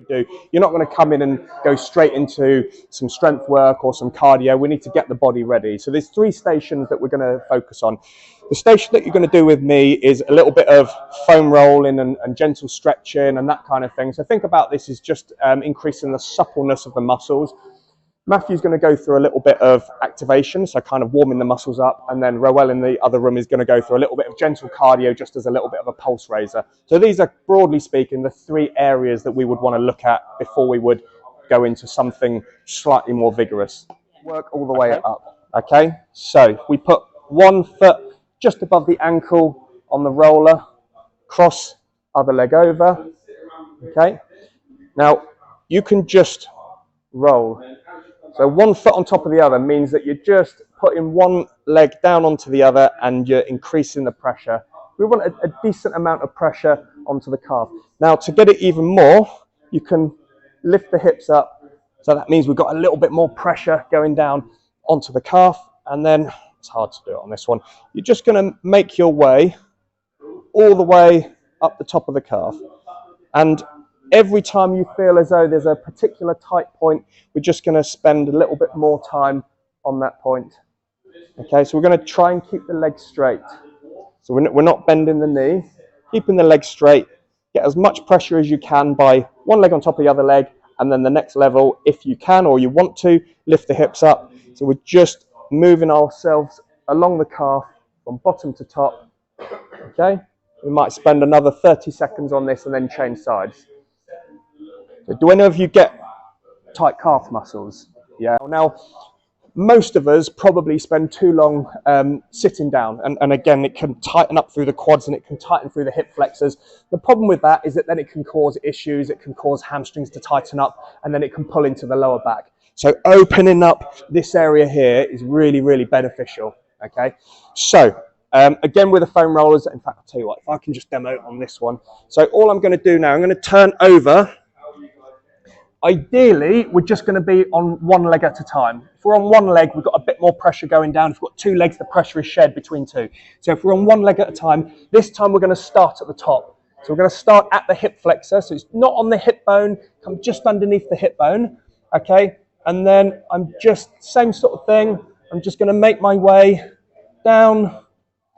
do. You're not going to come in and go straight into some strength work or some cardio. We need to get the body ready. So there's 3 stations that we're going to focus on. The station that you're going to do with me is a little bit of foam rolling and gentle stretching and that kind of thing. So think about this as just increasing the suppleness of the muscles. Matthew's going to go through a little bit of activation, so kind of warming the muscles up, and then Roel in the other room is going to go through a little bit of gentle cardio just as a little bit of a pulse raiser. So these are, broadly speaking, the 3 areas that we would want to look at before we would go into something slightly more vigorous. Work all the way up, okay? So we put 1 foot just above the ankle on the roller, cross, other leg over, okay? Now, you can just roll. So 1 foot on top of the other means that you're just putting one leg down onto the other and you're increasing the pressure. We want a decent amount of pressure onto the calf. Now, to get it even more, you can lift the hips up. So that means we've got a little bit more pressure going down onto the calf. And then, it's hard to do it on this one, you're just going to make your way all the way up the top of the calf. And every time you feel as though there's a particular tight point, we're just going to spend a little bit more time on that point. Okay, so we're going to try and keep the leg straight. So we're not bending the knee, keeping the leg straight. Get as much pressure as you can by one leg on top of the other leg, and then the next level, if you can or you want to, lift the hips up. So we're just moving ourselves along the calf from bottom to top. Okay, we might spend another 30 seconds on this and then change sides. Do any of you get tight calf muscles? Yeah. Now, most of us probably spend too long sitting down. And again, it can tighten up through the quads and it can tighten through the hip flexors. The problem with that is that then it can cause issues. It can cause hamstrings to tighten up and then it can pull into the lower back. So opening up this area here is really, really beneficial. Okay. So again, with the foam rollers, in fact, I'll tell you what, if I can just demo on this one. So all I'm going to do now, I'm going to turn over. Ideally, we're just going to be on one leg at a time. If we're on one leg, we've got a bit more pressure going down. If we've got 2 legs, the pressure is shared between 2. So if we're on one leg at a time, this time we're going to start at the top. So we're going to start at the hip flexor. So it's not on the hip bone, come just underneath the hip bone. Okay. And then I'm just, same sort of thing. I'm just going to make my way down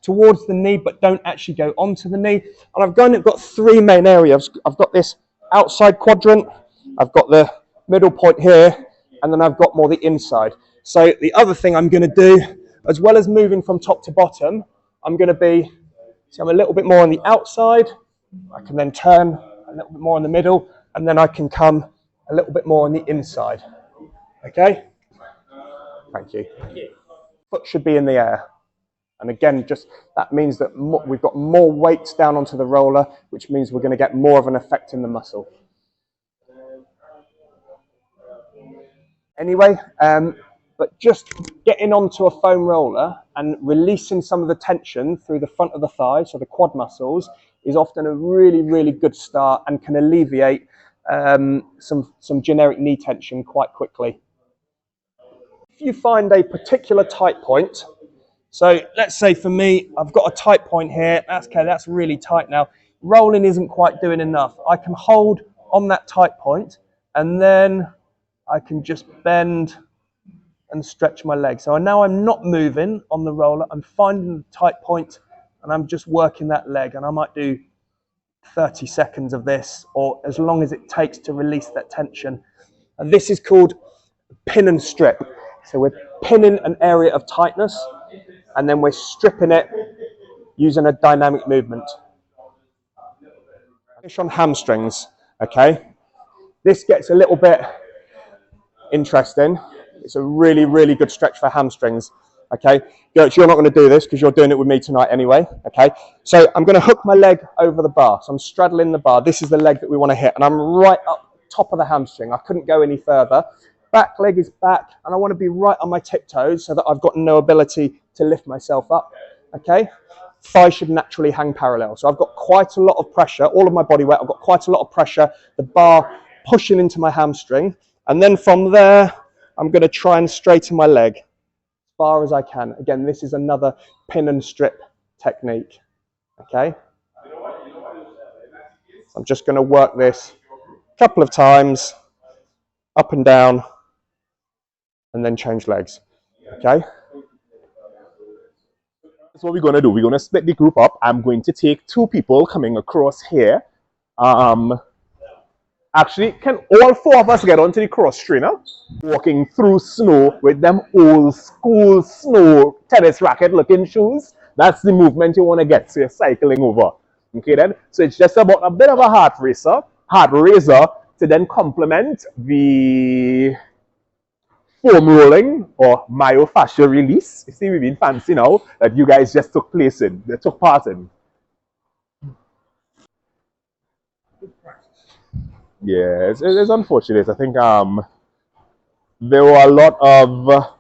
towards the knee, but don't actually go onto the knee. And I've got 3 main areas. I've got this outside quadrant. I've got the middle point here, and then I've got more the inside. So the other thing I'm going to do, as well as moving from top to bottom, I'm going to be, so I'm a little bit more on the outside. I can then turn a little bit more in the middle, and then I can come a little bit more on the inside. Okay? Thank you. Foot should be in the air. And again, just that means that we've got more weight down onto the roller, which means we're going to get more of an effect in the muscle. Anyway, but just getting onto a foam roller and releasing some of the tension through the front of the thigh, so the quad muscles, is often a really, really good start and can alleviate some generic knee tension quite quickly. If you find a particular tight point, so let's say for me, I've got a tight point here, that's really tight now. Rolling isn't quite doing enough. I can hold on that tight point and then I can just bend and stretch my leg. So now I'm not moving on the roller, I'm finding the tight point and I'm just working that leg, and I might do 30 seconds of this or as long as it takes to release that tension. And this is called pin and strip. So we're pinning an area of tightness and then we're stripping it using a dynamic movement. Finish on hamstrings, okay? This gets a little bit interesting. It's a really, really good stretch for hamstrings, okay? Gertz, you're not going to do this because you're doing it with me tonight anyway, okay? So I'm going to hook my leg over the bar. So I'm straddling the bar. This is the leg that we want to hit, and I'm right up top of the hamstring. I couldn't go any further. Back leg is back, and I want to be right on my tiptoes so that I've got no ability to lift myself up, okay? Thigh should naturally hang parallel. So I've got quite a lot of pressure, all of my body weight, I've got quite a lot of pressure, the bar pushing into my hamstring, and then from there, I'm going to try and straighten my leg as far as I can. Again, this is another pin and strip technique, okay? So I'm just going to work this couple of times, up and down, and then change legs. Okay? That's what we're going to do. We're going to split the group up. I'm going to take two people coming across here. Actually, can all four of us get onto the cross trainer? Walking through snow with them old school snow tennis racket looking shoes. That's the movement you want to get. So you're cycling over. Okay then? So it's just about a bit of a heart raiser to then complement the foam rolling or myofascial release. You see, we've been fancy now that you guys just took part in. Yeah, it's unfortunate. I think there were a lot of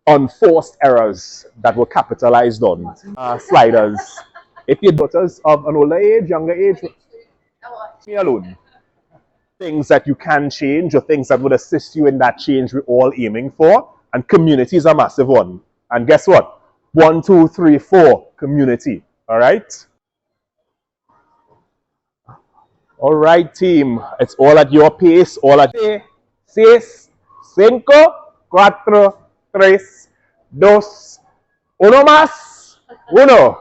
unforced errors that were capitalized on. Sliders. If your daughters of an older age, younger age, me alone. Things that you can change or things that would assist you in that change we're all aiming for. And community is a massive one. And guess what? 1, 2, 3, 4, community. All right? All right, team. It's all at your pace, all at 6, 5, 4, 3, 2, 1 más, 1.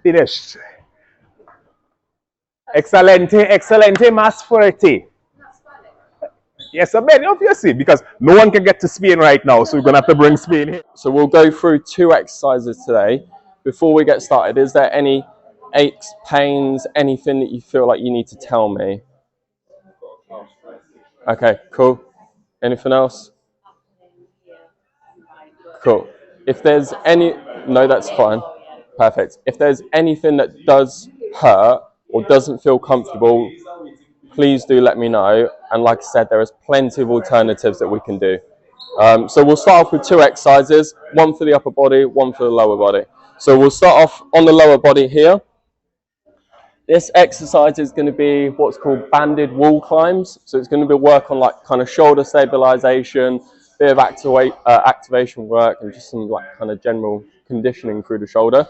Finished. Excelente, excelente, más fuerte. Yes, I mean, obviously, because no one can get to Spain right now, so we're going to have to bring Spain here. So we'll go through 2 exercises today. Before we get started, is there any aches, pains, anything that you feel like you need to tell me? Okay, cool. Anything else? Cool. If there's any, no, that's fine. Perfect. If there's anything that does hurt or doesn't feel comfortable, please do let me know. And like I said, there is plenty of alternatives that we can do. So we'll start off with 2 exercises, one for the upper body, one for the lower body. So we'll start off on the lower body here. This exercise is going to be what's called banded wall climbs. So it's going to be work on like kind of shoulder stabilization, bit of activation work, and just some like kind of general conditioning through the shoulder.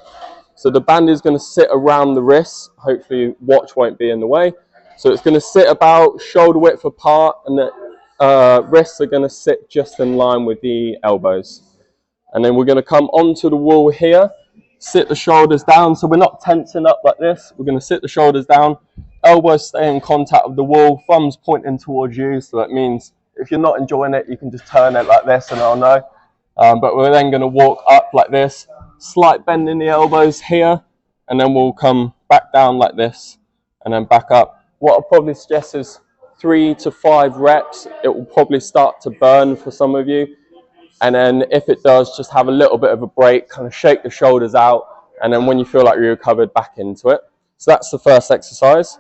So the band is going to sit around the wrists. Hopefully watch won't be in the way. So it's going to sit about shoulder width apart, and the wrists are going to sit just in line with the elbows. And then we're going to come onto the wall here, sit the shoulders down. So we're not tensing up like this. We're going to sit the shoulders down, elbows stay in contact with the wall, thumbs pointing towards you. So that means if you're not enjoying it, you can just turn it like this and I'll know. But we're then going to walk up like this, slight bend in the elbows here, and then we'll come back down like this and then back up. What I'll probably suggest is 3 to 5 reps. It will probably start to burn for some of you. And then if it does, just have a little bit of a break, kind of shake the shoulders out. And then when you feel like you're recovered, back into it. So that's the first exercise.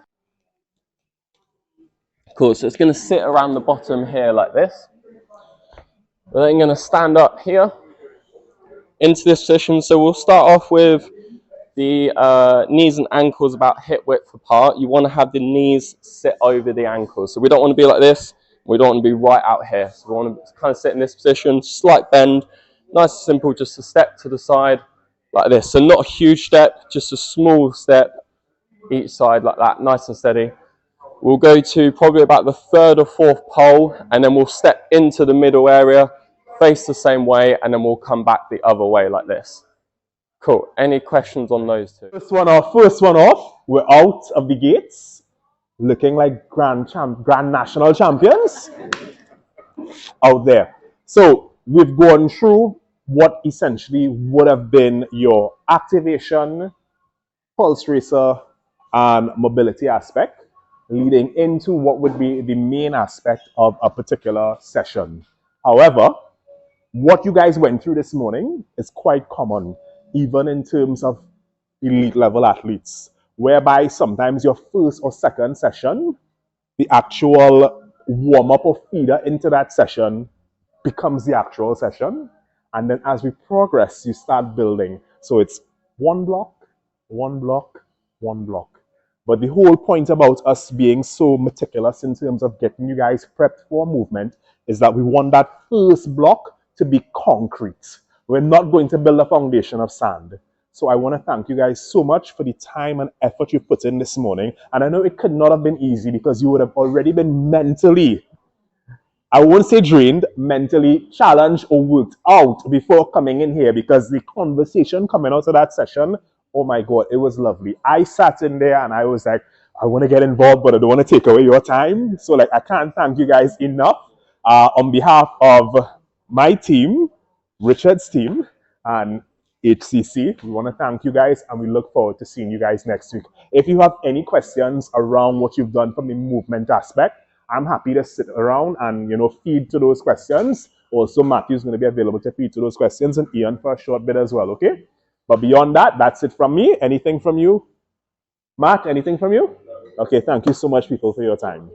Cool, so it's going to sit around the bottom here like this. We're then going to stand up here into this position. So we'll start off with the knees and ankles about hip width apart. You want to have the knees sit over the ankles. So we don't want to be like this. We don't want to be right out here. So we want to kind of sit in this position, slight bend, nice and simple, just a step to the side like this. So not a huge step, just a small step each side like that, nice and steady. We'll go to probably about the 3rd or 4th pole, and then we'll step into the middle area, face the same way, and then we'll come back the other way like this. Cool. Any questions on those 2? First one off. We're out of the gates. Looking like grand national champions out there. So we've gone through what essentially would have been your activation, pulse racer, and mobility aspect, leading into what would be the main aspect of a particular session. However, what you guys went through this morning is quite common, even in terms of elite level athletes, whereby sometimes your first or second session, the actual warm-up or feeder into that session becomes the actual session. And then as we progress, you start building. So it's 1 block, 1 block, 1 block. But the whole point about us being so meticulous in terms of getting you guys prepped for movement is that we want that first block to be concrete. We're not going to build a foundation of sand. So I want to thank you guys so much for the time and effort you put in this morning. And I know it could not have been easy because you would have already been mentally, I won't say drained, mentally challenged or worked out before coming in here, because the conversation coming out of that session, oh my God, it was lovely. I sat in there and I was like, I want to get involved, but I don't want to take away your time. So like, I can't thank you guys enough. On behalf of my team, Richard's team, and HCC, we want to thank you guys, and we look forward to seeing you guys next week. If you have any questions around what you've done from the movement aspect, I'm happy to sit around and, feed to those questions. Also, Matthew's going to be available to feed to those questions, and Ian for a short bit as well, okay? But beyond that, that's it from me. Anything from you? Matt, anything from you? Okay, thank you so much, people, for your time.